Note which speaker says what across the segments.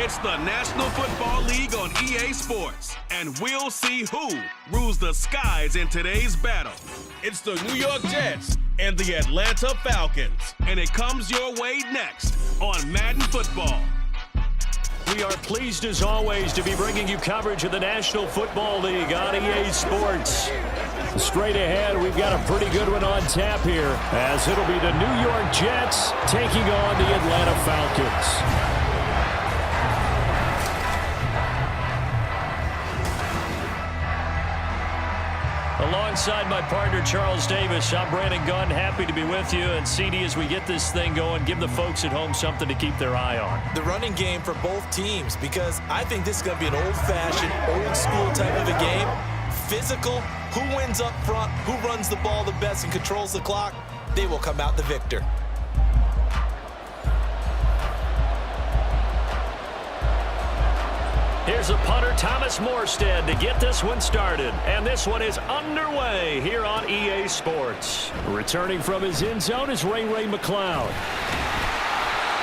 Speaker 1: It's the National Football League on EA Sports, and we'll see who rules the skies in today's battle. It's the New York Jets and the Atlanta Falcons, and it comes your way next on Madden Football.
Speaker 2: We are pleased as always to be bringing you coverage of the National Football League on EA Sports. Straight ahead, we've got a pretty good one on tap here, as it'll be the New York Jets taking on the Atlanta Falcons. Alongside my partner, Charles Davis, I'm Brandon Gunn. Happy to be with you. And CD, as we get this thing going, give the folks at home something to keep their eye on.
Speaker 3: The running game for both teams, because I think this is going to be an old-fashioned, old-school type of a game. Physical, who wins up front, who runs the ball the best and controls the clock, they will come out the victor.
Speaker 2: Here's a punter, Thomas Morstead, to get this one started. And this one is underway here on EA Sports. Returning from his end zone is Ray McLeod.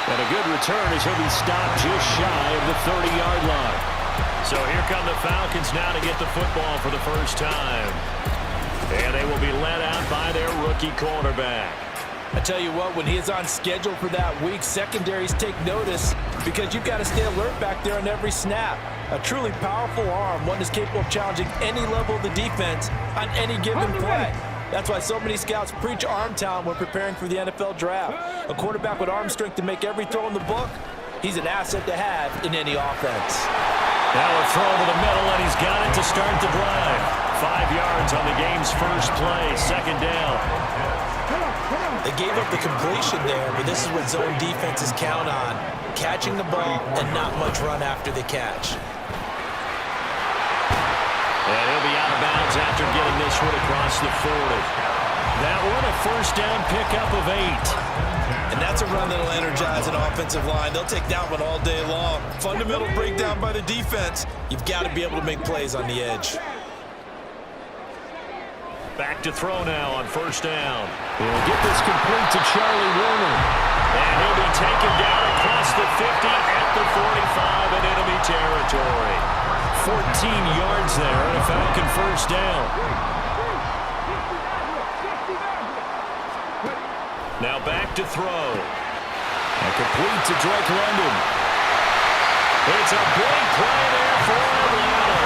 Speaker 2: And a good return as he'll be stopped just shy of the 30-yard line. So here come the Falcons now to get the football for the first time. And they will be led out by their rookie cornerback.
Speaker 3: I tell you what, when he is on schedule for that week, secondaries take notice because you've got to stay alert back there on every snap. A truly powerful arm, one that's capable of challenging any level of the defense on any given play. That's why so many scouts preach arm talent when preparing for the NFL draft. A quarterback with arm strength to make every throw in the book, he's an asset to have in any offense.
Speaker 2: Now a throw to the middle, and he's got it to start the drive. 5 yards on the game's first play, second down.
Speaker 3: They gave up the completion there, but this is what zone defenses count on. Catching the ball and not much run after the catch.
Speaker 2: And he'll be out of bounds after getting this one across the 40. That one a first down pickup of 8.
Speaker 3: And that's a run that'll energize an offensive line. They'll take that one all day long. Fundamental breakdown by the defense. You've got to be able to make plays on the edge.
Speaker 2: Back to throw now on first down. He'll get this complete to Charlie Warner. And he'll be taken down across the 50 at the 45 in enemy territory. 14 yards there and a Falcon first down. Now back to throw. And complete to Drake London. It's a big play there for Atlanta.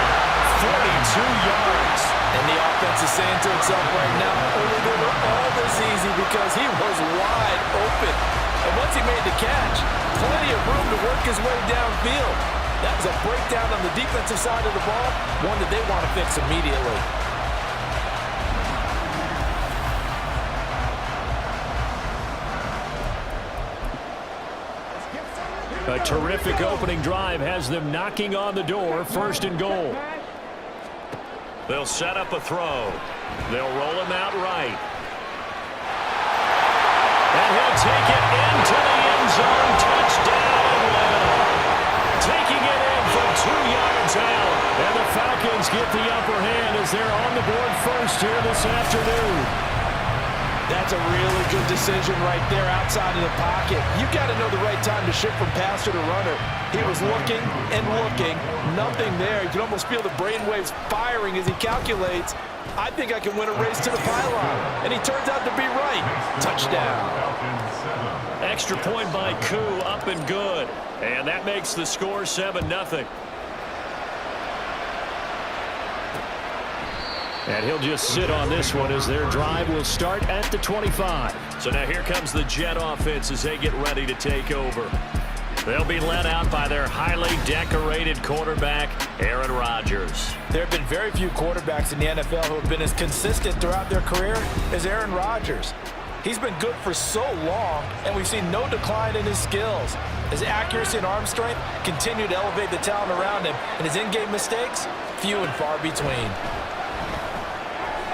Speaker 2: 42 yards.
Speaker 3: And the offense is saying to itself right now, only they were all this easy because he was wide open. And once he made the catch, plenty of room to work his way downfield. That was a breakdown on the defensive side of the ball, one that they want to fix immediately.
Speaker 2: A terrific opening drive has them knocking on the door, first and goal. They'll set up a throw. They'll roll him out right. And he'll take it into the end zone. Touchdown, Atlanta. Taking it in from 2 yards out. And the Falcons get the upper hand as they're on the board first here this afternoon.
Speaker 3: That's a really good decision right there outside of the pocket. You've got to know the right time to shift from passer to runner. He was looking and looking, nothing there. You can almost feel the brainwaves firing as he calculates, I think I can win a race to the pylon. And he turns out to be right. Touchdown.
Speaker 2: Extra point by Koo, up and good. And that makes the score 7-0. And he'll just sit on this one as their drive will start at the 25. So now here comes the Jet offense as they get ready to take over. They'll be led out by their highly decorated quarterback, Aaron Rodgers.
Speaker 3: There have been very few quarterbacks in the NFL who have been as consistent throughout their career as Aaron Rodgers. He's been good for so long, and we've seen no decline in his skills. His accuracy and arm strength continue to elevate the talent around him, and his in-game mistakes, few and far between.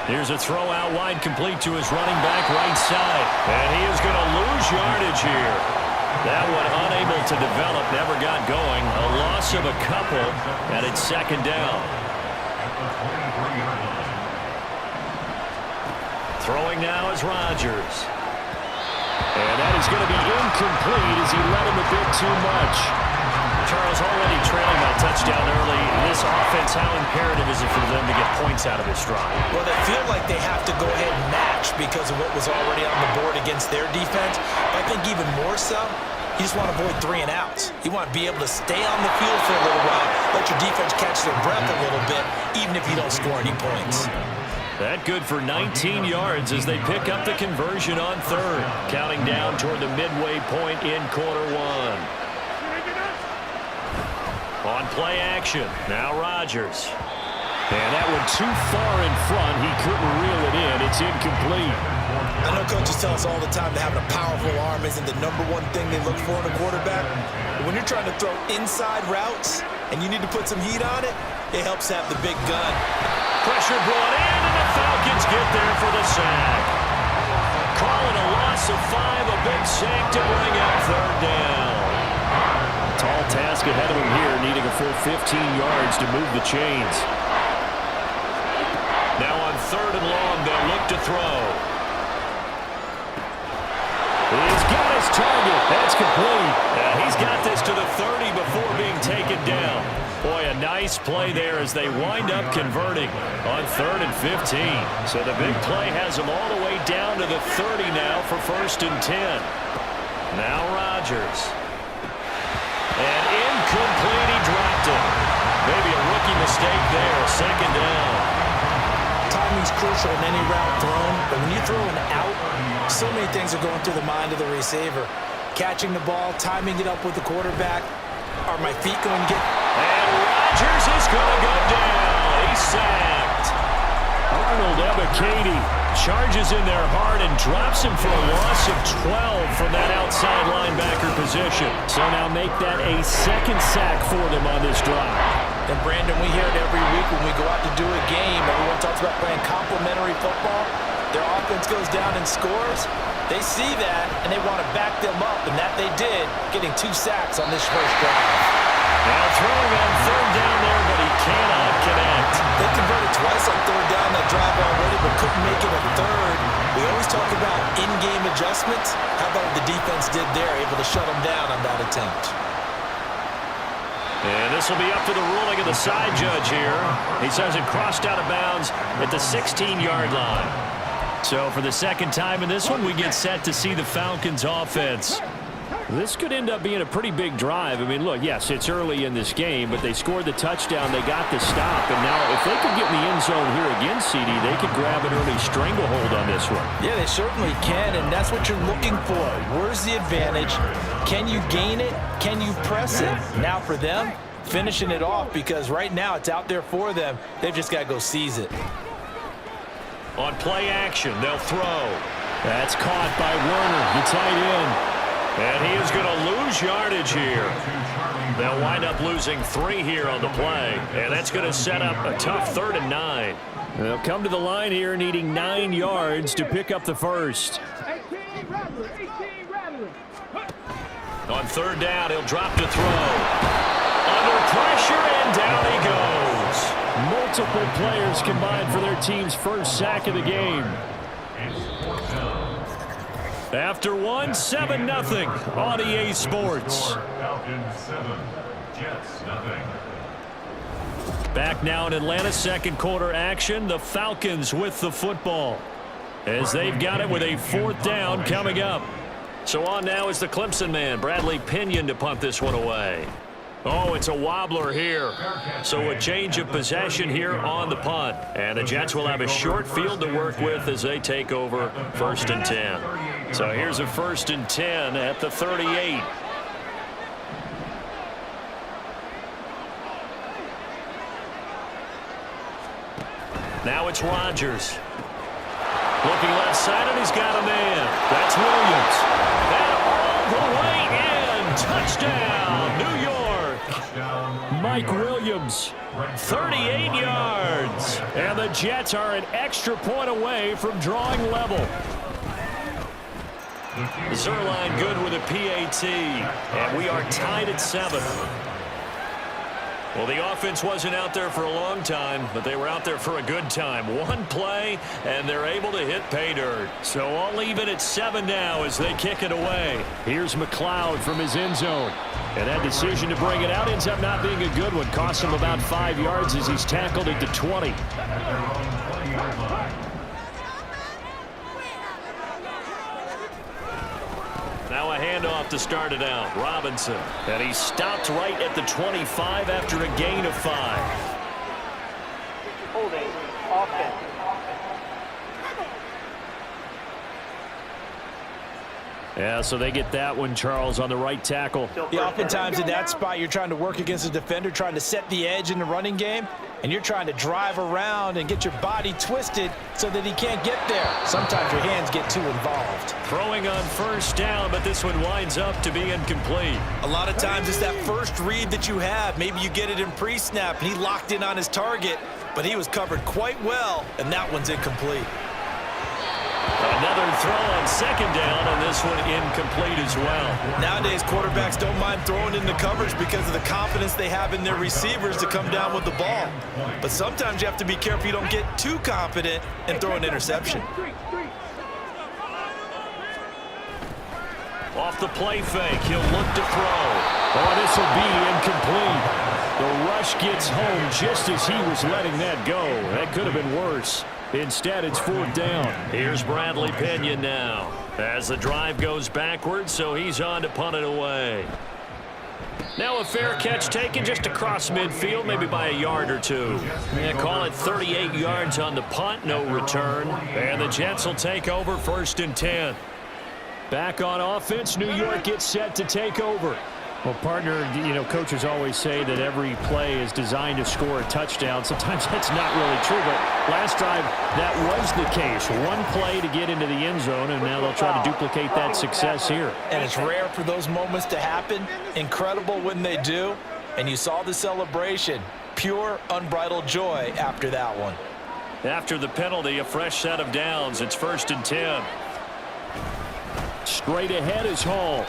Speaker 2: Here's a throw out wide, complete to his running back right side. And he is going to lose yardage here. That one unable to develop, never got going. A loss of a couple, and it's second down. Throwing now is Rodgers. And that is going to be incomplete as he let him a bit too much. Charles, already trailing by touchdown early. This offense, how imperative is it for them to get points out of this drive?
Speaker 3: Well, they feel like they have to go ahead and match because of what was already on the board against their defense. But I think even more so, you just want to avoid 3 and outs. You want to be able to stay on the field for a little while, let your defense catch their breath a little bit, even if you don't score any points.
Speaker 2: That good for 19 yards as they pick up the conversion on third. Counting down toward the midway point in quarter one. On play action, now Rodgers. And that one too far in front. He couldn't reel it in. It's incomplete.
Speaker 3: I know coaches tell us all the time that having a powerful arm isn't the #1 thing they look for in a quarterback. But when you're trying to throw inside routes and you need to put some heat on it, it helps have the big gun.
Speaker 2: Pressure brought in, and the Falcons get there for the sack. Calling a loss of 5, a big sack to bring up third down. Tall task ahead of him here, needing a full 15 yards to move the chains. Now on third and long, they'll look to throw. He's got his target. That's complete. He's got this to the 30 before being taken down. Boy, a nice play there as they wind up converting on third and 15. So the big play has them all the way down to the 30 now for 1st and 10. Now Rodgers. And incomplete, he dropped it. Maybe a rookie mistake there, 2nd down.
Speaker 3: Timing's crucial in any route thrown, but when you throw an out, so many things are going through the mind of the receiver. Catching the ball, timing it up with the quarterback. Are my feet going to get...
Speaker 2: And Rodgers is going to go down. He's sacked. Arnold Ebiketie charges in there hard and drops him for a loss of 12 from that outside linebacker position. So now make that a 2nd sack for them on this drive.
Speaker 3: And Brandon, we hear it every week when we go out to do a game. Everyone talks about playing complementary football. Their offense goes down and scores. They see that, and they want to back them up, and that they did, getting 2 sacks on this first drive.
Speaker 2: Now throwing on third down there, but he cannot connect.
Speaker 3: They converted twice on third down that drive already, but couldn't make it a third. We always talk about in-game adjustments. How about what the defense did there, able to shut them down on that attempt?
Speaker 2: And this will be up to the ruling of the side judge here. He says it crossed out of bounds at the 16-yard line. So for the 2nd time in this one, we get set to see the Falcons offense. This could end up being a pretty big drive. I mean, look, yes, it's early in this game, but they scored the touchdown. They got the stop. And now if they could get in the end zone here again, CD, they could grab an early stranglehold on this one.
Speaker 3: Yeah, they certainly can, and that's what you're looking for. Where's the advantage? Can you gain it? Can you press it? Now for them, finishing it off, because right now it's out there for them. They've just got to go seize it.
Speaker 2: On play action, they'll throw. That's caught by Werner, the tight end. And he is going to lose yardage here. They'll wind up losing 3 here on the play. And that's going to set up a tough 3rd and 9. They'll come to the line here needing 9 yards to pick up the first. On third down, he'll drop to throw. Under pressure, and down he goes. Multiple players combined for their team's first sack of the game. After 1, 7-0 on EA Sports. Back now in Atlanta, 2nd quarter action. The Falcons with the football as they've got it with a 4th down coming up. So on now is the Clemson man, Bradley Pinion, to punt this one away. Oh, it's a wobbler here. So a change of possession here on the punt. And the Jets will have a short field to work with as they take over 1st and 10. So here's a 1st and 10 at the 38. Now it's Rodgers. Looking left side, and he's got a man. That's Williams. And all the way in. Touchdown, New York. Mike Williams, 38 yards. And the Jets are an extra point away from drawing level. Zerline good with a PAT. And we are tied at 7. Well, the offense wasn't out there for a long time, but they were out there for a good time. One play, and they're able to hit pay dirt. So all even at 7 now as they kick it away. Here's McLeod from his end zone. And that decision to bring it out ends up not being a good one. Costs him about 5 yards as he's tackled at the 20. Now a handoff to start it out. Robinson. And he stopped right at the 25 after a gain of 5.
Speaker 4: Holding. Offense.
Speaker 2: Yeah, so they get that one, Charles, on the right tackle.
Speaker 3: Yeah, oftentimes in that spot, you're trying to work against a defender, trying to set the edge in the running game, and you're trying to drive around and get your body twisted so that he can't get there. Sometimes your hands get too involved.
Speaker 2: Throwing on first down, but this one winds up to be incomplete.
Speaker 3: A lot of times it's that first read that you have. Maybe you get it in pre-snap, and he locked in on his target, but he was covered quite well, and that one's incomplete.
Speaker 2: Another throw on second down, and this one incomplete as well.
Speaker 3: Nowadays, quarterbacks don't mind throwing into coverage because of the confidence they have in their receivers to come down with the ball. But sometimes you have to be careful you don't get too confident and throw an interception.
Speaker 2: Off the play fake, he'll look to throw. Oh, this will be incomplete. The rush gets home just as he was letting that go. That could have been worse. Instead, it's 4th down. Here's Bradley Pinion now as the drive goes backwards, so he's on to punt it away. Now a fair catch taken just across midfield, maybe by a yard or two. Yeah, call it 38 yards on the punt, no return. And the Jets will take over 1st and 10. Back on offense, New York gets set to take over. Well, partner, you know, coaches always say that every play is designed to score a touchdown. Sometimes that's not really true, but last drive, that was the case. One play to get into the end zone, and now they'll try to duplicate that success here.
Speaker 3: And it's rare for those moments to happen. Incredible when they do. And you saw the celebration. Pure, unbridled joy after that one.
Speaker 2: After the penalty, a fresh set of downs. It's 1st and 10. Straight ahead is Hall.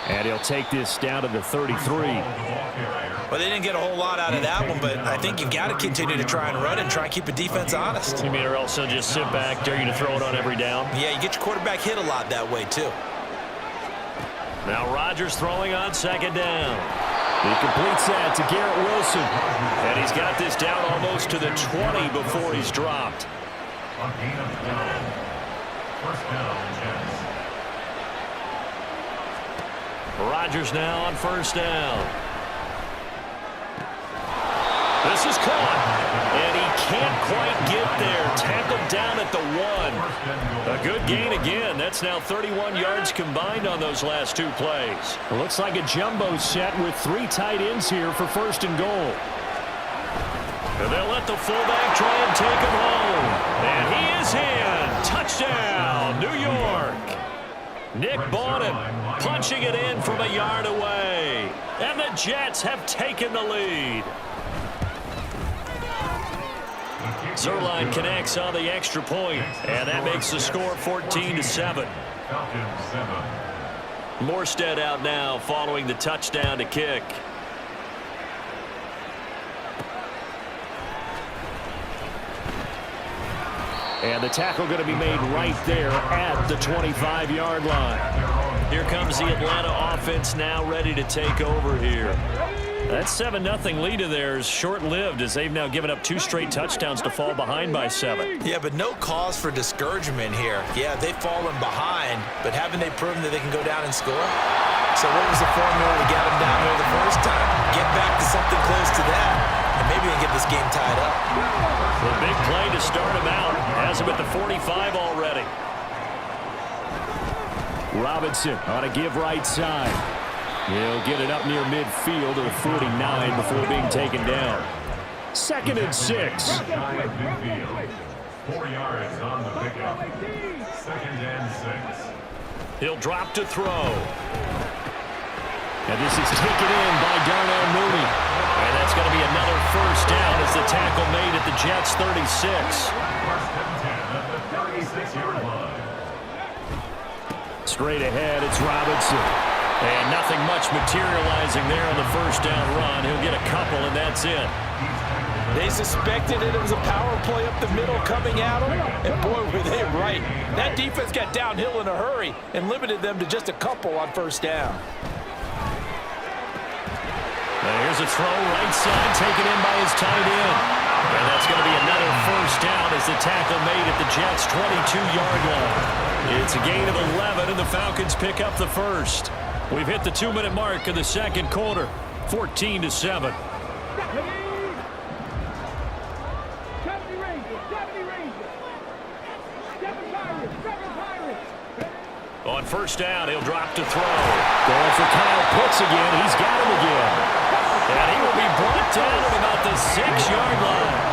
Speaker 2: And he'll take this down to the 33.
Speaker 3: Well, they didn't get a whole lot out of that one, but I think you've got to continue to try and run and try and keep the defense honest.
Speaker 2: You mean, or else they'll just sit back, dare you to throw it on every down?
Speaker 3: Yeah, you get your quarterback hit a lot that way, too.
Speaker 2: Now Rodgers throwing on 2nd down. He completes that to Garrett Wilson. And he's got this down almost to the 20 before he's dropped.
Speaker 5: First down, Jets.
Speaker 2: Rodgers now on 1st down. This is caught, and he can't quite get there. Tackled down at the 1. A good gain again. That's now 31 yards combined on those last 2 plays. It looks like a jumbo set with 3 tight ends here for 1st and goal. And they'll let the fullback try and take him home. And he is in. Touchdown, New York. Nick Bonnett punching it in from a yard away. And the Jets have taken the lead. Zerline connects on the extra point, and that makes the score 14-7. Morstead out now following the touchdown to kick. And the tackle going to be made right there at the 25-yard line. Here comes the Atlanta offense now ready to take over here. That 7-0 lead of theirs short-lived as they've now given up 2 straight touchdowns to fall behind by 7.
Speaker 3: Yeah, but no cause for discouragement here. Yeah, they've fallen behind, but haven't they proven that they can go down and score? So what was the formula to get them down here the first time? Get back to something close to that, and maybe they can get this game tied up.
Speaker 2: The big play to start him out. Has him at the 45 already. Robinson on a give right side. He'll get it up near midfield to the 49 before being taken down. 2nd and 6.
Speaker 5: 4 yards on the pickup. 2nd and 6.
Speaker 2: He'll drop to throw. And this is taken in by Darnell Mooney. And that's going to be another 1st down as the tackle made at the Jets' 36.
Speaker 5: 1st and 10 at the 36-yard line.
Speaker 2: Straight ahead, it's Robinson. And nothing much materializing there on the first down run. He'll get a couple, and that's it.
Speaker 3: They suspected it was a power play up the middle coming at them, and boy, were they right. That defense got downhill in a hurry and limited them to just a couple on first down.
Speaker 2: Here's a throw right side, taken in by his tight end. And that's going to be another first down as the tackle made at the Jets' 22-yard line. It's a gain of 11, and the Falcons pick up the first. We've hit the 2-minute mark of the second quarter, 14-7. On first down, he'll drop to throw. Going for Kyle Pitts again. He's got him again. And he will be brought down at about the 6-yard line.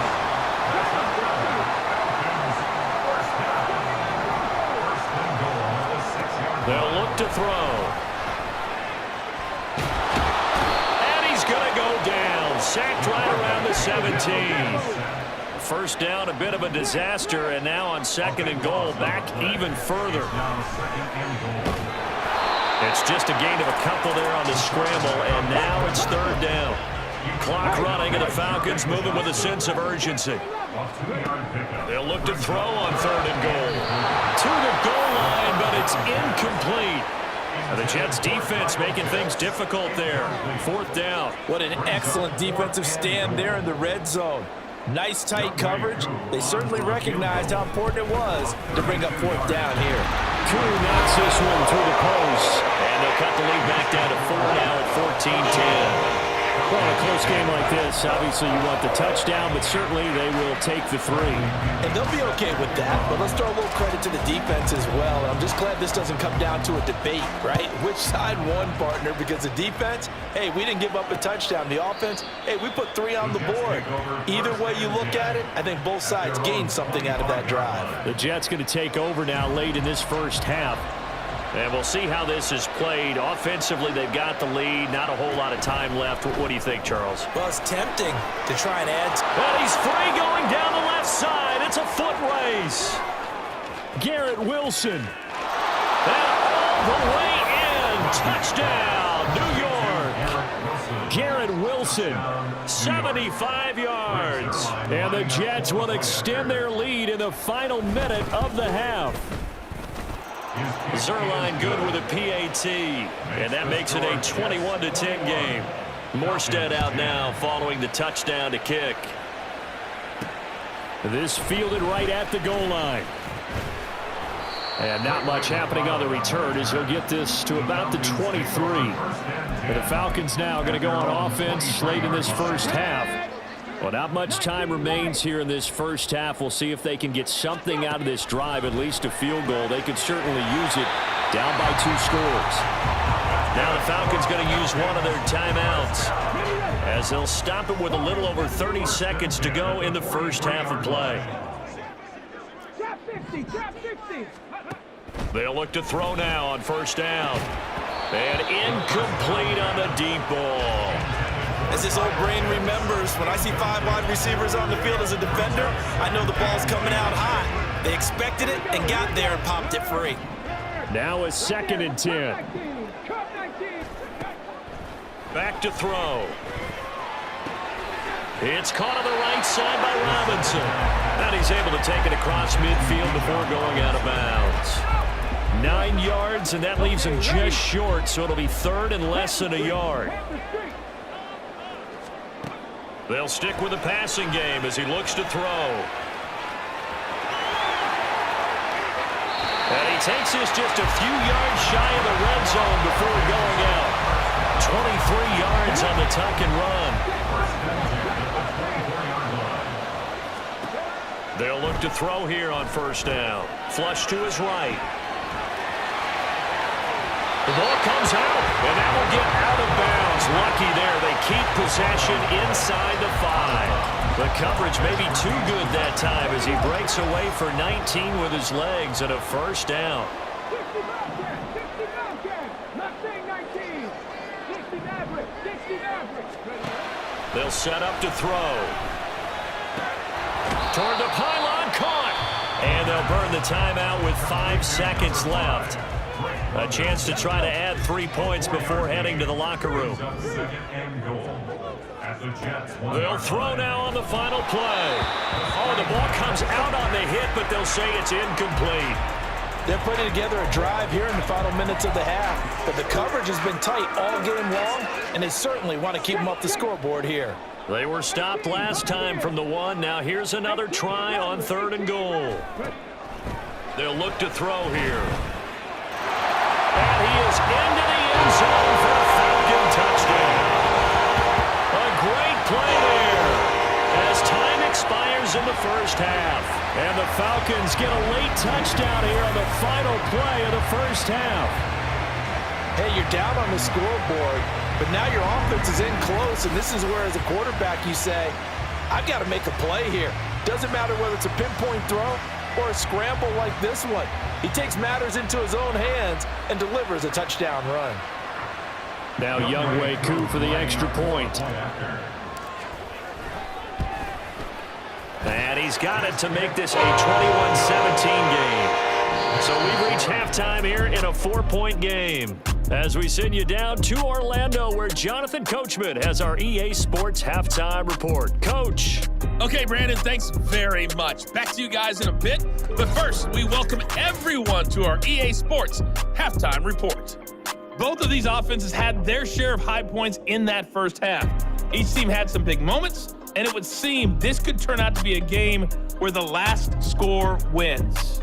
Speaker 2: They'll look to throw. And he's going to go down. Sacked right around the 17. First down, a bit of a disaster, and now on second and goal, back even further. It's just a gain of a couple there on the scramble, and now it's third down. Clock running, and the Falcons moving with a sense of urgency. They'll look to throw on third and goal. To the goal line, but it's incomplete. The Jets defense making things difficult there. Fourth down.
Speaker 3: What an excellent defensive stand there in the red zone. Nice tight coverage. They certainly recognized how important it was to bring up fourth down here.
Speaker 2: Koo knocks this one through the post. And they'll cut the lead back down to 4 now at 14-10. Well, in a close game like this, obviously you want the touchdown, but certainly they will take the 3.
Speaker 3: And they'll be okay with that, but let's throw a little credit to the defense as well. I'm just glad this doesn't come down to a debate, right? Which side won, partner? Because the defense, hey, we didn't give up a touchdown. The offense, hey, we put 3 on the board. Either way you look at it, I think both sides gained something out of that drive.
Speaker 2: The Jets going to take over now late in this first half. And we'll see how this is played. Offensively, they've got the lead. Not a whole lot of time left. What do you think, Charles?
Speaker 3: Well, it's tempting to try and add.
Speaker 2: And he's free going down the left side. It's a foot race. Garrett Wilson. And all the way in. Touchdown, New York. Garrett Wilson, 75 yards. And the Jets will extend their lead in the final minute of the half. Zerline good with a PAT, and that makes it a 21-10 game. Morstead out now following the touchdown to kick. This fielded right at the goal line. And not much happening on the return as he'll get this to about the 23. And the Falcons now going to go on offense late in this first half. Well, not much time remains here in this first half. We'll see if they can get something out of this drive, at least a field goal. They could certainly use it down by 2 scores. Now the Falcons going to use one of their timeouts as they'll stop it with a little over 30 seconds to go in the first half of play. They'll look to throw now on first down. And incomplete on the deep ball.
Speaker 3: As his old brain remembers, when I see 5 wide receivers on the field as a defender, I know the ball's coming out hot. They expected it and got there and popped it free.
Speaker 2: Now a 2nd and 10. Back to throw. It's caught on the right side by Robinson. And he's able to take it across midfield before going out of bounds. 9 yards, and that leaves him just short, so it'll be 3rd and less than a yard. They'll stick with the passing game as he looks to throw. And he takes this just a few yards shy of the red zone before going out. 23 yards on the tuck and run. They'll look to throw here on first down. Flush to his right. The ball comes out, and that will get out of bounds. Lucky there. They keep possession inside the 5. The coverage may be too good that time as he breaks away for 19 with his legs and a first down. They'll set up to throw. Toward the pylon, caught. And they'll burn the timeout with 5 seconds left. A chance to try to add 3 points before heading to the locker room.
Speaker 5: Second and goal. At the Jets,
Speaker 2: They'll throw now on the final play. Oh, the ball comes out on the hit, but they'll say it's incomplete.
Speaker 3: They're putting together a drive here in the final minutes of the half, but the coverage has been tight all game long, and they certainly want to keep them up the scoreboard here.
Speaker 2: They were stopped last time from the 1. Now here's another try on 3rd and goal. They'll look to throw here. And he is into the end zone for a Falcon touchdown. A great play there as time expires in the first half. And the Falcons get a late touchdown here on the final play of the first half.
Speaker 3: Hey, you're down on the scoreboard, but now your offense is in close, and this is where, as a quarterback, you say, I've got to make a play here. Doesn't matter whether it's a pinpoint throw or a scramble like this one. He takes matters into his own hands and delivers a touchdown run.
Speaker 2: Now Younghoe Koo for the extra point. And he's got it to make this a 21-17 game. So we've reached halftime here in a 4-point game. As we send you down to Orlando, where Jonathan Coachman has our EA Sports Halftime Report. Coach.
Speaker 4: Okay, Brandon, thanks very much. Back to you guys in a bit. But first, we welcome everyone to our EA Sports Halftime Report. Both of these offenses had their share of high points in that first half. Each team had some big moments, and it would seem this could turn out to be a game where the last score wins.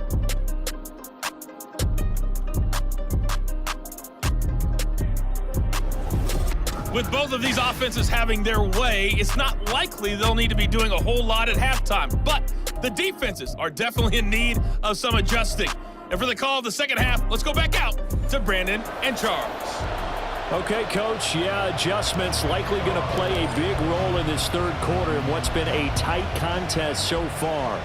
Speaker 4: With both of these offenses having their way, it's not likely they'll need to be doing a whole lot at halftime. But the defenses are definitely in need of some adjusting. And for the call of the second half, let's go back out to Brandon and Charles.
Speaker 2: Okay, Coach. Yeah, adjustments likely going to play a big role in this third quarter in what's been a tight contest so far.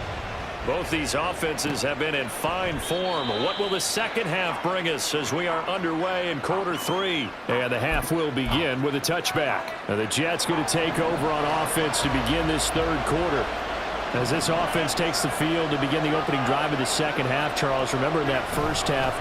Speaker 2: Both these offenses have been in fine form. What will the second half bring us as we are underway in quarter 3? And the half will begin with a touchback. Now the Jets going to take over on offense to begin this third quarter. As this offense takes the field to begin the opening drive of the second half, Charles, remember in that first half,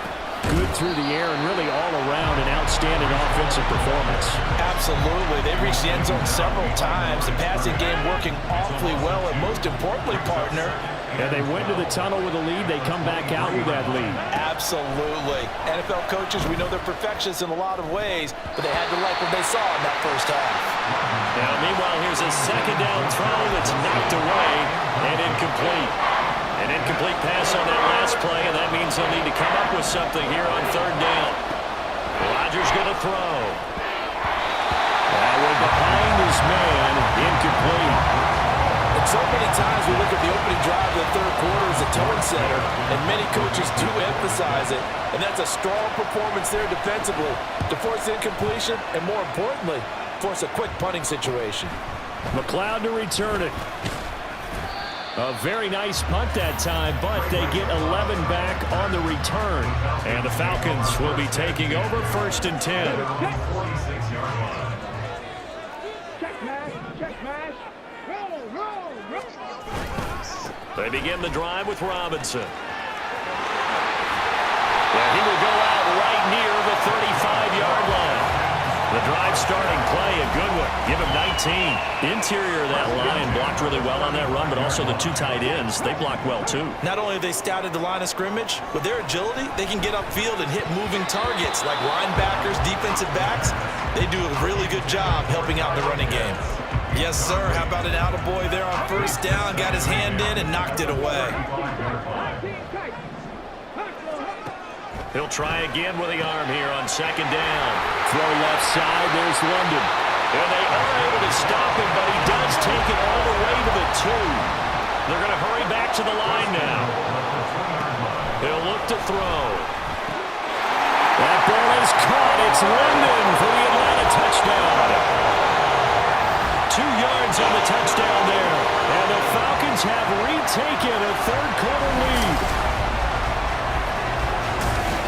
Speaker 2: good through the air and really all around an outstanding offensive performance.
Speaker 3: Absolutely. They reached the end zone several times. The passing game working awfully well, and most importantly, partner,
Speaker 2: and they went to the tunnel with a lead. They come back out with that lead.
Speaker 3: Absolutely. NFL coaches, we know they're perfectionists in a lot of ways, but they had to like what they saw in that first half.
Speaker 2: Now, meanwhile, here's a second down throw that's knocked away and incomplete. An incomplete pass on that last play, and that means they'll need to come up with something here on third down. Rodgers going to throw. That way behind his man, incomplete.
Speaker 3: And so many times we look at the opening drive of the third quarter as a tone setter, and many coaches do emphasize it, and that's a strong performance there defensively to force incompletion and, more importantly, force a quick punting situation.
Speaker 2: McLeod to return it. A very nice punt that time, but they get 11 back on the return. And the Falcons will be taking over 1st and 10.
Speaker 5: 46-yard line.
Speaker 2: They begin the drive with Robinson. Yeah, he will go out right near the 35-yard line. The drive starting play, a good one. Give him 19. Interior of that line blocked really well on that run, but also the 2 tight ends, they block well too.
Speaker 3: Not only have they scouted the line of scrimmage, with their agility, they can get upfield and hit moving targets like linebackers, defensive backs. They do a really good job helping out the running game. Yes, sir. How about an attaboy there on first down? Got his hand in and knocked it away.
Speaker 2: He'll try again with the arm here on second down. Throw left side. There's London. And they are able to stop him, but he does take it all the way to the 2. They're going to hurry back to the line now. He'll look to throw. That ball is caught. It's London for the Atlanta touchdown. 2 yards on the touchdown there. And the Falcons have retaken a third quarter lead.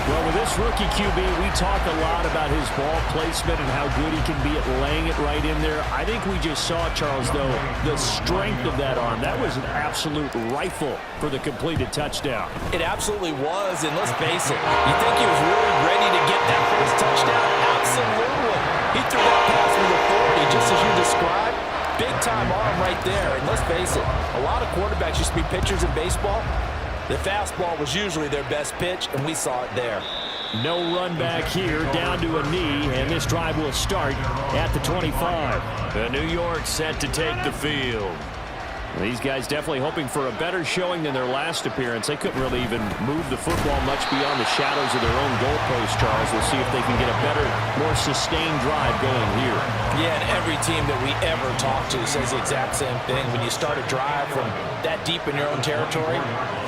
Speaker 2: Well, with this rookie QB, we talk a lot about his ball placement and how good he can be at laying it right in there. I think we just saw, Charles, though, the strength of that arm. That was an absolute rifle for the completed touchdown.
Speaker 3: It absolutely was, and let's face it, you think he was really ready to get that first touchdown? Absolutely. He threw that pass with authority, just as you described. Big-time arm right there, and let's face it, a lot of quarterbacks used to be pitchers in baseball. The fastball was usually their best pitch, and we saw it there.
Speaker 2: No run back here, down to a knee, and this drive will start at the 25. The New York set to take the field. These guys definitely hoping for a better showing than their last appearance. They couldn't really even move the football much beyond the shadows of their own goalpost, Charles. We'll see if they can get a better, more sustained drive going here.
Speaker 3: Yeah, and every team that we ever talk to says the exact same thing. When you start a drive from that deep in your own territory,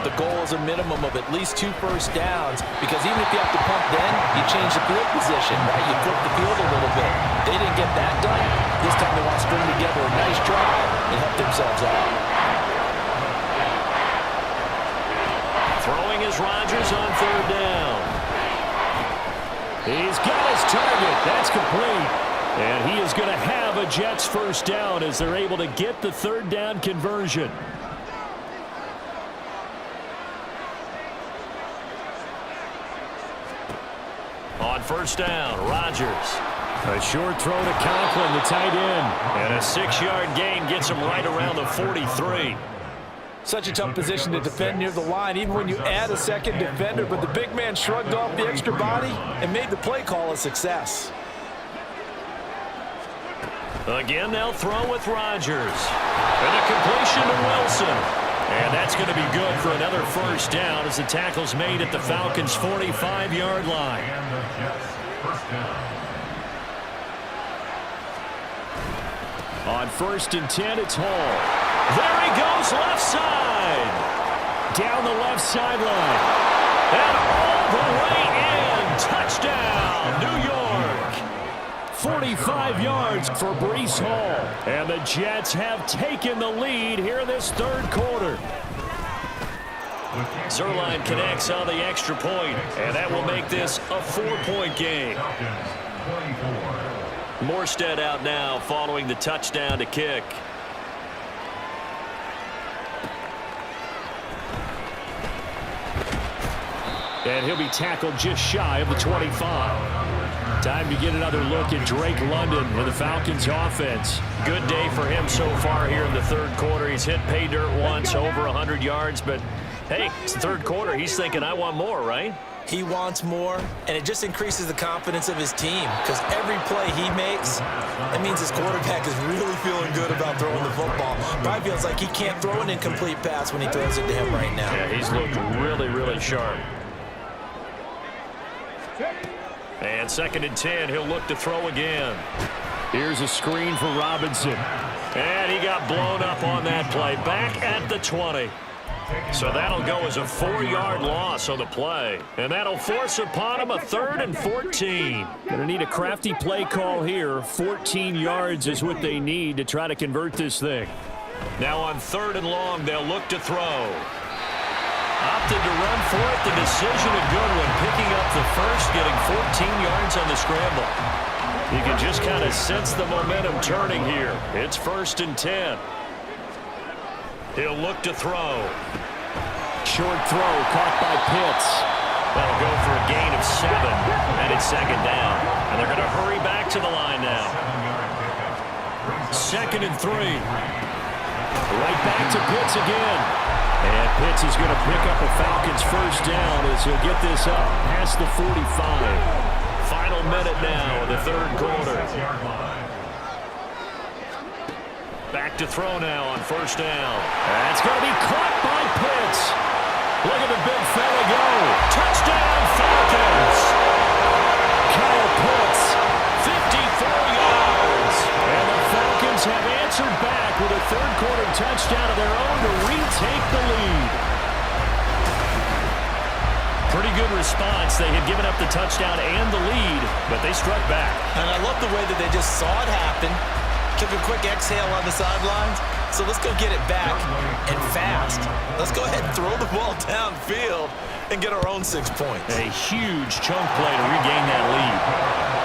Speaker 3: the goal is a minimum of at least 2 first downs, because even if you have to punt then, you change the field position, right? You flip the field a little bit. They didn't get that done. This time they want to string together a nice drive and help themselves out.
Speaker 2: Throwing is Rodgers on 3rd down. He's got his target. That's complete. And he is going to have a Jets first down as they're able to get the 3rd down conversion. On 1st down, Rodgers. A short throw to Conklin, the tight end. And a 6-yard gain gets him right around the 43.
Speaker 3: Such a tough position to defend near the line, even when you add a second defender, but the big man shrugged off the extra body and made the play call a success.
Speaker 2: Again, they'll throw with Rodgers. And a completion to Wilson. And that's going to be good for another first down as the tackle's made at the Falcons' 45-yard line.
Speaker 5: And the Jets first down.
Speaker 2: On 1st and 10, it's Hall. There he goes, left side. Down the left sideline. And all the way in. Touchdown, New York. 45 yards for Breece Hall. And the Jets have taken the lead here in this 3rd quarter. Zerline connects on the extra point, and that will make this a 4-point game.
Speaker 5: Falcons 24.
Speaker 2: Morstead out now following the touchdown to kick. And he'll be tackled just shy of the 25. Time to get another look at Drake London and the Falcons offense. Good day for him so far here in the 3rd quarter. He's hit pay dirt once, over 100 yards, but hey, it's the 3rd quarter. He's thinking, I want more, right?
Speaker 3: He wants more, and it just increases the confidence of his team, because every play he makes, that means his quarterback is really feeling good about throwing the football. Probably feels like he can't throw an incomplete pass when he throws it to him right now.
Speaker 2: Yeah, he's looked really, really sharp. And 2nd and 10, he'll look to throw again. Here's a screen for Robinson. And he got blown up on that play. Back at the 20. So that'll go as a 4-yard loss on the play. And that'll force upon him a 3rd and 14. Gonna need a crafty play call here. 14 yards is what they need to try to convert this thing. Now on 3rd and long, they'll look to throw. Opted to run for it. The decision a good one. Picking up the first, getting 14 yards on the scramble. You can just kind of sense the momentum turning here. It's 1st and 10. He'll look to throw. Short throw caught by Pitts. That'll go for a gain of 7. And it's 2nd down. And they're going to hurry back to the line now. 2nd and 3. Right back to Pitts again. And Pitts is going to pick up a Falcons first down as he'll get this up past the 45. Final minute now of the 3rd quarter. Back to throw now on 1st down. That's going to be caught by Pitts. Look at the big fella go. Touchdown Falcons. Kyle Pitts, 54 yards. And the Falcons have answered back with a 3rd quarter touchdown of their own to retake the lead. Pretty good response. They had given up the touchdown and the lead, but they struck back.
Speaker 3: And I love the way that they just saw it happen. Took a quick exhale on the sidelines. So let's go get it back and fast. Let's go ahead and throw the ball downfield and get our own 6 points.
Speaker 2: A huge chunk play to regain that lead.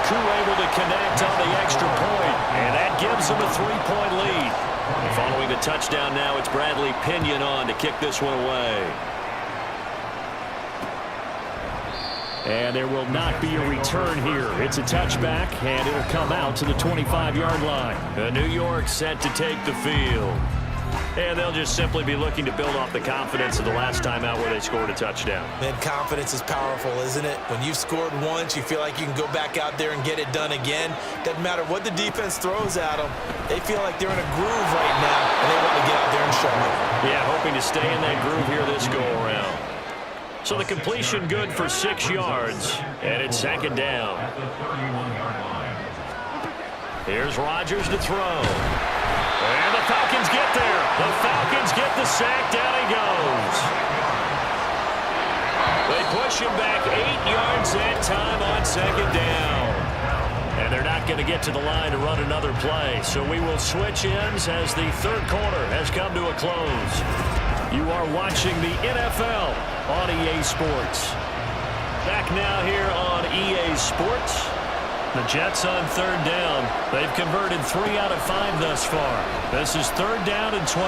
Speaker 2: Crew able to connect on the extra point, and that gives them a 3-point lead. Following the touchdown now, it's Bradley Pinion on to kick this one away. And there will not be a return here. It's a touchback, and it'll come out to the 25-yard line. New York set to take the field. And they'll just simply be looking to build off the confidence of the last time out where they scored a touchdown.
Speaker 3: Man, confidence is powerful, isn't it? When you've scored once, you feel like you can go back out there and get it done again. Doesn't matter what the defense throws at them. They feel like they're in a groove right now, and they want to get out there and show it.
Speaker 2: Yeah, hoping to stay in that groove here this go-around. So the completion good for 6 yards, and it's second down. Here's Rodgers to throw. And the Falcons get there. The Falcons get the sack. Down he goes. They push him back 8 yards that time on second down. And they're not going to get to the line to run another play. So we will switch ends as the third quarter has come to a close. You are watching the NFL on EA Sports. Back now here on EA Sports. The Jets on third down. They've converted 3 out of 5 thus far. This is third down and 12.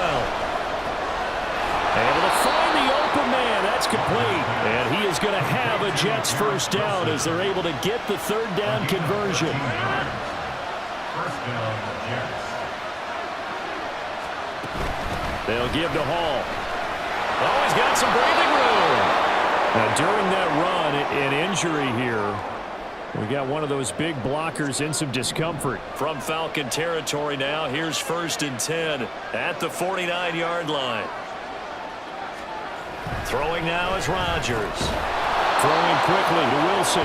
Speaker 2: Able to find the open man. That's complete. And he is going to have a Jets first down as they're able to get the third down conversion.
Speaker 5: First down, Jets.
Speaker 2: They'll give to Hall. Oh, he's got some breathing room. Now, during that run, an injury here. We got one of those big blockers in some discomfort. From Falcon territory now, here's first and 10 at the 49-yard line. Throwing now is Rodgers. Throwing quickly to Wilson.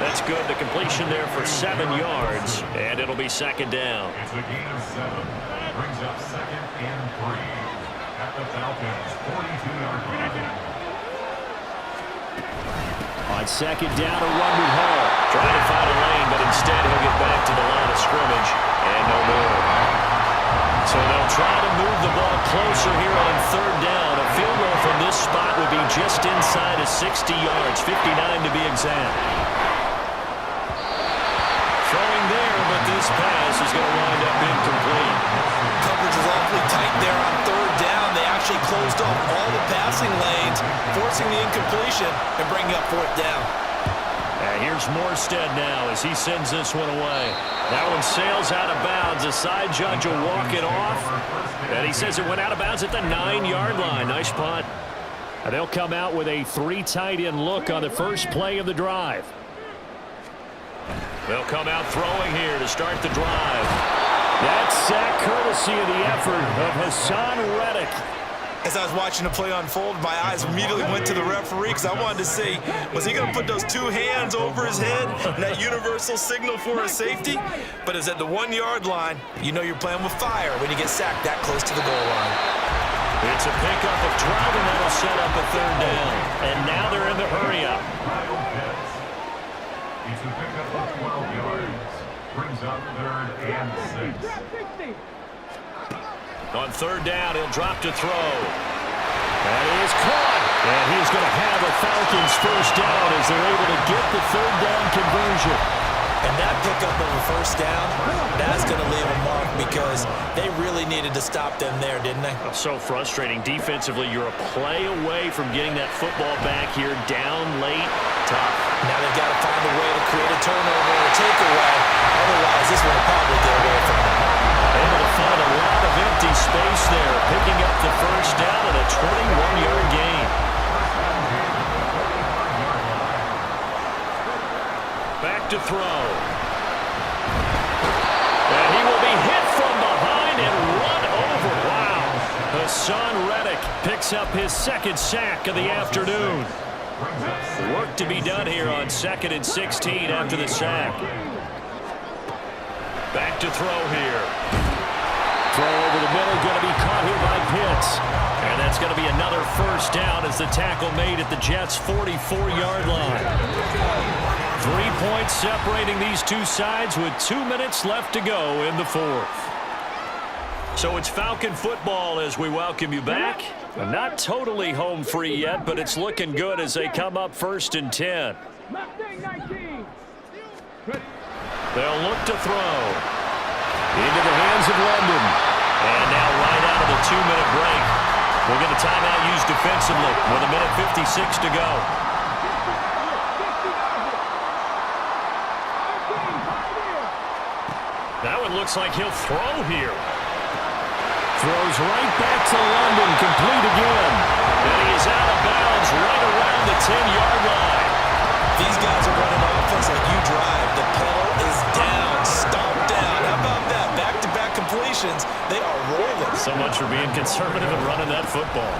Speaker 2: That's good. The completion there for 7 yards, and it'll be second down.
Speaker 5: It's a gain of 7. Brings up second and 3 at the Falcons' 42-yard line.
Speaker 2: On second down, a run with Hall. Trying to find a lane, but instead he'll get back to the line of scrimmage and no more. So they'll try to move the ball closer here on third down. A field goal from this spot would be just inside of 60 yards, 59 to be exact. Throwing there, but this pass is going to wind up incomplete.
Speaker 3: Coverage is awfully tight there on third down. They actually closed off all the passing lanes, forcing the incompletion and bringing up fourth down.
Speaker 2: And here's Morstead now as he sends this one away. That one sails out of bounds. The side judge will walk it off. And he says it went out of bounds at the 9-yard line. Nice punt. And they'll come out with a 3 tight end look on the first play of the drive. They'll come out throwing here to start the drive. That sack courtesy of the effort of Hassan Reddick.
Speaker 3: As I was watching the play unfold, my eyes immediately went to the referee because I wanted to see, was he going to put those 2 hands over his head, that universal signal for a safety? But it's at the 1-yard line. You know you're playing with fire when you get sacked that close to the goal line.
Speaker 2: It's a pickup of 12, and that'll set up a third down. And now they're in the hurry-up.
Speaker 5: It's a pickup of 12 yards. Brings up third and 6.
Speaker 2: On third down, he'll drop to throw. That is caught. And he's going to have a Falcons first down as they're able to get the third down conversion.
Speaker 3: And that pickup of a first down, that's going to leave a mark because they really needed to stop them there, didn't they?
Speaker 2: So frustrating. Defensively, you're a play away from getting that football back here down late. Tough.
Speaker 3: Now they've got to find a way to create a turnover or a takeaway. Otherwise, this one will probably get away from them.
Speaker 2: Able to find a lot of empty space there, picking up the first down at a 21-yard gain. Back to throw. And he will be hit from behind and run over. Wow. Hassan Reddick picks up his second sack of the afternoon. Work to be done here on 2nd and 16 after the sack. Back to throw here. Throw over the middle, going to be caught here by Pitts. And that's going to be another first down as the tackle made at the Jets' 44-yard line. 3 points separating these two sides with 2 minutes left to go in the fourth. So it's Falcon football as we welcome you back. Not totally home free yet, but it's looking good as they come up 1st and 10. They'll look to throw. Into the hands of London. And now right out of the 2-minute break, we'll get a timeout used defensively with 1:56 to go. That one looks like he'll throw here. Throws right back to London, complete again. And he's out of bounds right around the 10-yard line.
Speaker 3: These guys are running offense like you drive. The pedal is down, stomped down. How about that? Back-to-back completions. They are rolling.
Speaker 2: So much for being conservative and running that football.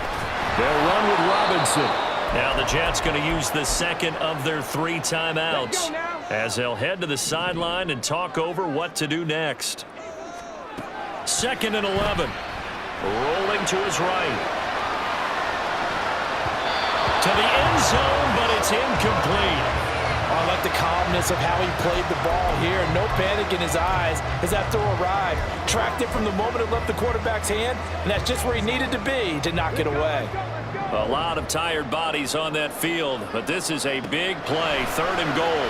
Speaker 2: They'll run with Robinson. Now the Jets going to use the second of their 3 timeouts as they'll head to the sideline and talk over what to do next. 2nd and 11. Rolling to his right. To the end zone, but it's incomplete.
Speaker 3: I like the calmness of how he played the ball here. No panic in his eyes as that throw arrived. Tracked it from the moment it left the quarterback's hand, and that's just where he needed to be to knock it away.
Speaker 2: A lot of tired bodies on that field, but this is a big play. 3rd and goal.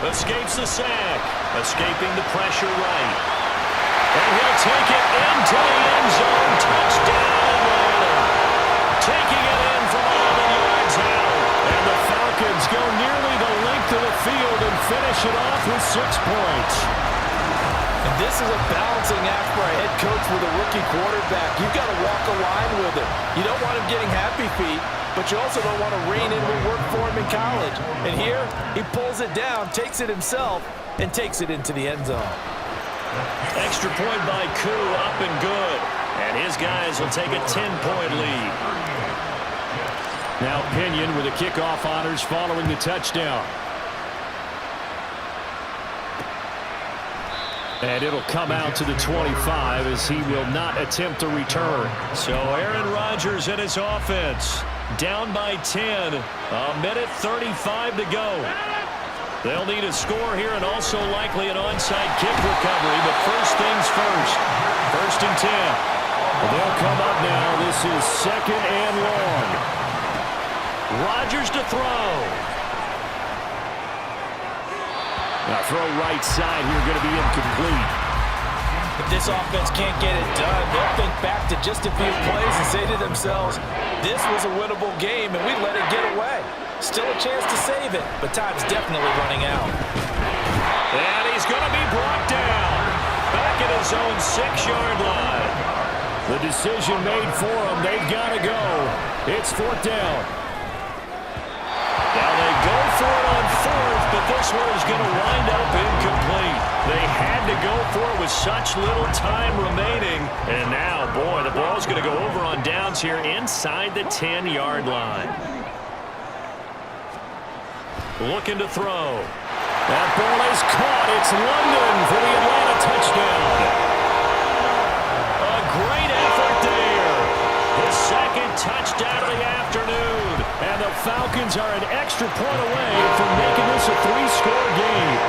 Speaker 2: Escapes the sack. Escaping the pressure right. And he'll take it into the end zone. Touchdown, Atlanta. Taking it in from 11 yards out. And the Falcons go nearly the length of the field and finish it off with 6 points.
Speaker 3: And this is a balancing act for a head coach with a rookie quarterback. You've got to walk a line with him. You don't want him getting happy feet, but you also don't want to rein in what worked for him in college. And here, he pulls it down, takes it himself, and takes it into the end zone.
Speaker 2: Extra point by Koo, up and good. And his guys will take a 10-point lead. Now Pinion with the kickoff honors following the touchdown. And it'll come out to the 25 as he will not attempt a return. So Aaron Rodgers and his offense down by 10. 1:35 to go. They'll need a score here and also likely an onside kick recovery. But first things first. 1st and 10. They'll come up now. This is 2nd and long. Rodgers to throw. Now throw right side here, going to be incomplete.
Speaker 3: If this offense can't get it done, they'll think back to just a few plays and say to themselves, this was a winnable game and we let it get away. Still a chance to save it, but time's definitely running out.
Speaker 2: And he's going to be brought down. Back at his own 6-yard line. The decision made for him. They've got to go. It's 4th down. Now they go for it on 4th, but this one is going to wind up incomplete. They had to go for it with such little time remaining. And now, boy, the ball's going to go over on downs here inside the 10-yard line. Looking to throw. That ball is caught. It's London for the Atlanta touchdown. A great effort there. His 2nd touchdown of the afternoon. And the Falcons are an extra point away from making this a 3-score game.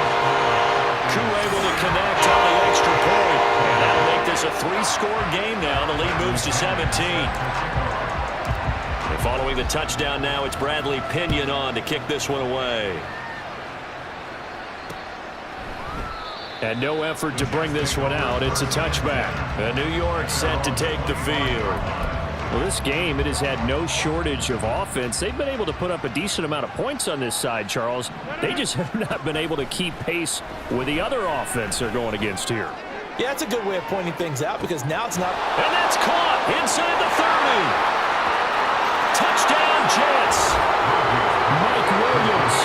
Speaker 2: Koo able to connect on the extra point. And that'll make this a 3-score game now. The lead moves to 17. And following the touchdown now, it's Bradley Pinion on to kick this one away. And no effort to bring this one out. It's a touchback. And New York set to take the field. Well, this game, it has had no shortage of offense. They've been able to put up a decent amount of points on this side, Charles. They just have not been able to keep pace with the other offense they're going against here.
Speaker 3: Yeah, that's a good way of pointing things out because now it's not.
Speaker 2: And that's caught inside the 30. Touchdown, Jets. Mike Williams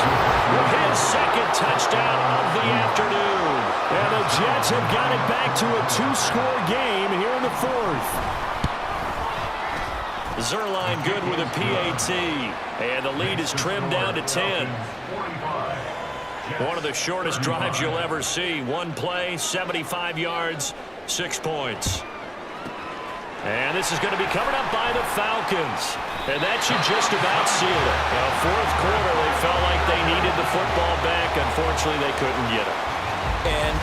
Speaker 2: with his 2nd touchdown of the afternoon. And the Jets have got it back to a 2-score game here in the 4th. Zerline good with a PAT. And the lead is trimmed down to 10. One of the shortest drives you'll ever see. One play, 75 yards, 6 points. And this is going to be covered up by the Falcons. And that should just about seal it. Now, 4th quarter, they felt like they needed the football back. Unfortunately, they couldn't get it.
Speaker 3: And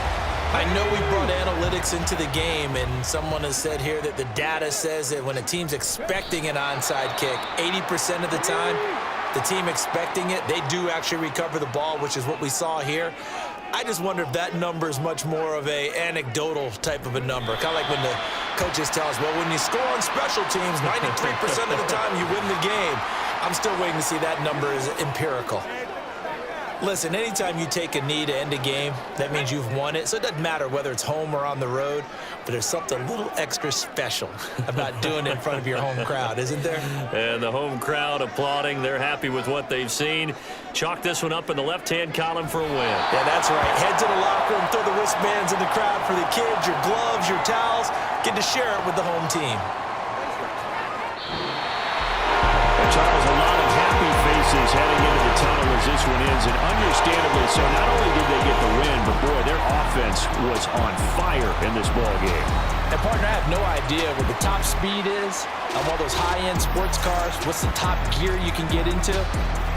Speaker 3: I know we brought analytics into the game, and someone has said here that the data says that when a team's expecting an onside kick, 80% of the time, the team expecting it, they do actually recover the ball, which is what we saw here. I just wonder if that number is much more of a anecdotal type of a number. Kind of like when the coaches tell us, well, when you score on special teams, 93% of the time you win the game. I'm still waiting to see that number is empirical. Listen, anytime you take a knee to end a game, that means you've won it. So it doesn't matter whether it's home or on the road, but there's something a little extra special about doing it in front of your home crowd, isn't there?
Speaker 2: And the home crowd applauding. They're happy with what they've seen. Chalk this one up in the left-hand column for a win.
Speaker 3: Yeah, that's right. Head to the locker room, throw the wristbands in the crowd for the kids, your gloves, your towels. Get to share it with the home team.
Speaker 2: Charles, a lot of happy faces heading into the tunnel as this one ends, and understandably so. Not only did they get the win, but boy, their offense was on fire in this ball game.
Speaker 3: And partner, I have no idea what the top speed is on all those high-end sports cars. What's the top gear you can get into?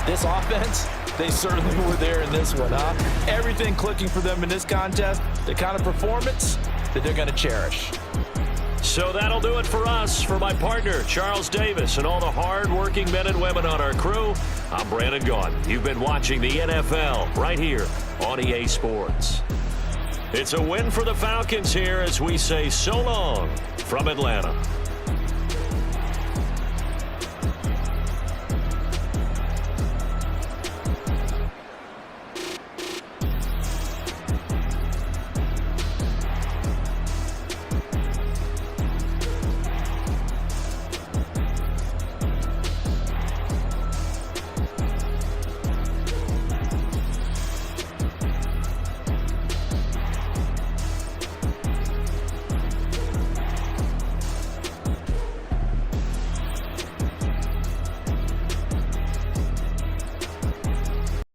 Speaker 3: This offense, they certainly were there in this one, huh? Everything clicking for them in this contest, the kind of performance that they're going to cherish.
Speaker 2: So that'll do it for us. For my partner, Charles Davis, and all the hard-working men and women on our crew, I'm Brandon Gaudin. You've been watching the NFL right here on EA Sports. It's a win for the Falcons here as we say so long from Atlanta.